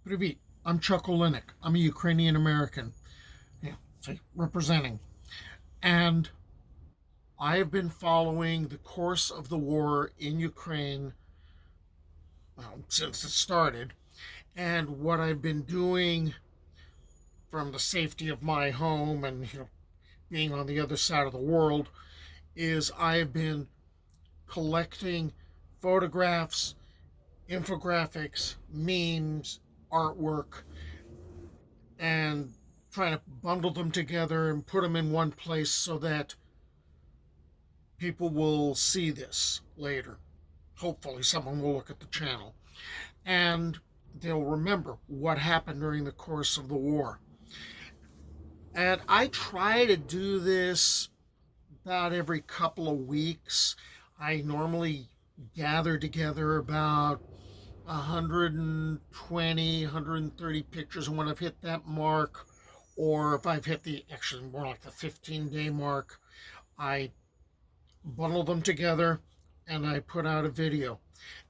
Привіт, I'm Chuck Olenek. I'm a Ukrainian American, representing. And I have been following the course of the war in Ukraine since it started. And what I've been doing from the safety of my home and being on the other side of the world is I have been collecting photographs, infographics, memes, artwork, and trying to bundle them together and put them in one place so that people will see this later. Hopefully, someone will look at the channel and they'll remember what happened during the course of the war. And I try to do this about every couple of weeks. I normally gather together about 120, 130 pictures, and when I've hit that mark, or if I've hit the actually more like the 15-day mark, I bundle them together and I put out a video.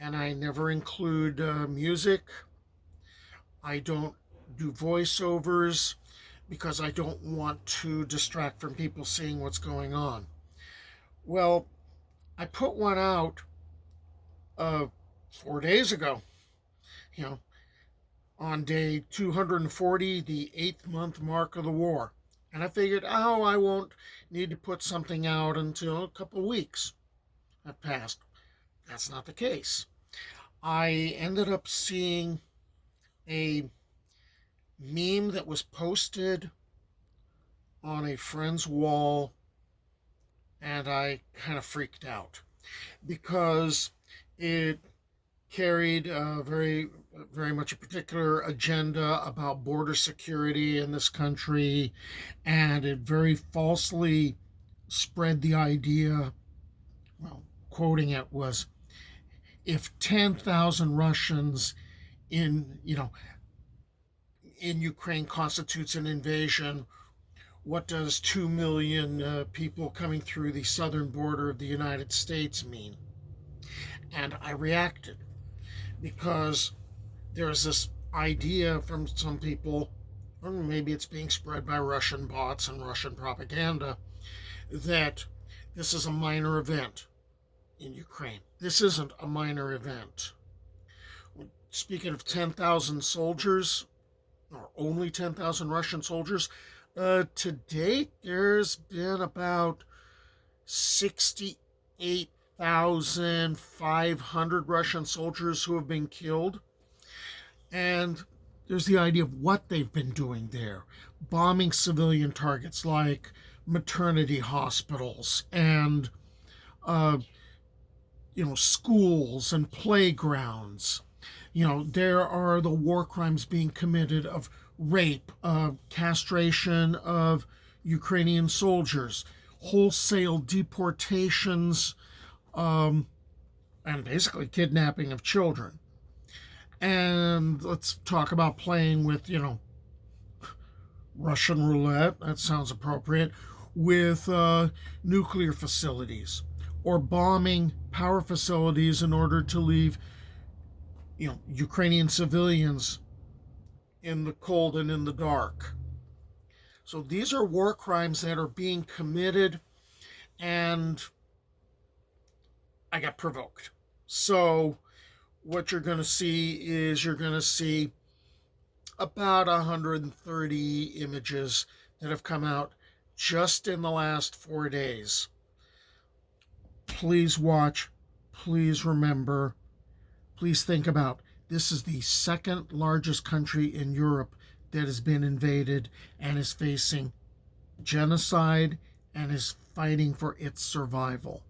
And I never include music. I don't do voiceovers because I don't want to distract from people seeing what's going on. Well, I put one out uh, 4 days ago, you know, on day 240, the 8th month mark of the war. And I figured, oh, I won't need to put something out until a couple of weeks have passed. That's not the case. I ended up seeing a meme that was posted on a friend's wall, and I kind of freaked out because it carried very much a particular agenda about border security in this country, and it very falsely spread the idea. Well, quoting it was, if 10,000 Russians in in Ukraine constitutes an invasion, what does 2 million people coming through the southern border of the United States mean? And I reacted because there's this idea from some people, or maybe it's being spread by Russian bots and Russian propaganda, that this is a minor event in Ukraine. This isn't a minor event. Speaking of 10,000 soldiers, or only 10,000 Russian soldiers, to date there's been about 68,500 Russian soldiers who have been killed. And there's the idea of what they've been doing there, bombing civilian targets like maternity hospitals and uh, schools and playgrounds. There are the war crimes being committed of rape, castration of Ukrainian soldiers, wholesale deportations, um, and basically kidnapping of children. And let's talk about playing with, Russian roulette. That sounds appropriate. With nuclear facilities or bombing power facilities in order to leave, Ukrainian civilians in the cold and in the dark. So these are war crimes that are being committed, and I got provoked. So what you're going to see is you're going to see about 130 images that have come out just in the last 4 days. Please watch. Please remember. Please think about, this is the second largest country in Europe that has been invaded and is facing genocide and is fighting for its survival.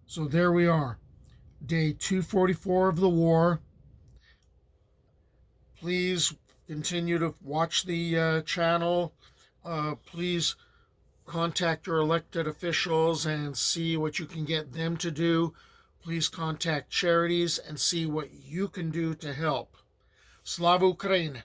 So there we are, day 244 of the war. Please continue to watch the channel. Please contact your elected officials and see what you can get them to do. Please contact charities and see what you can do to help. Slava Ukraini!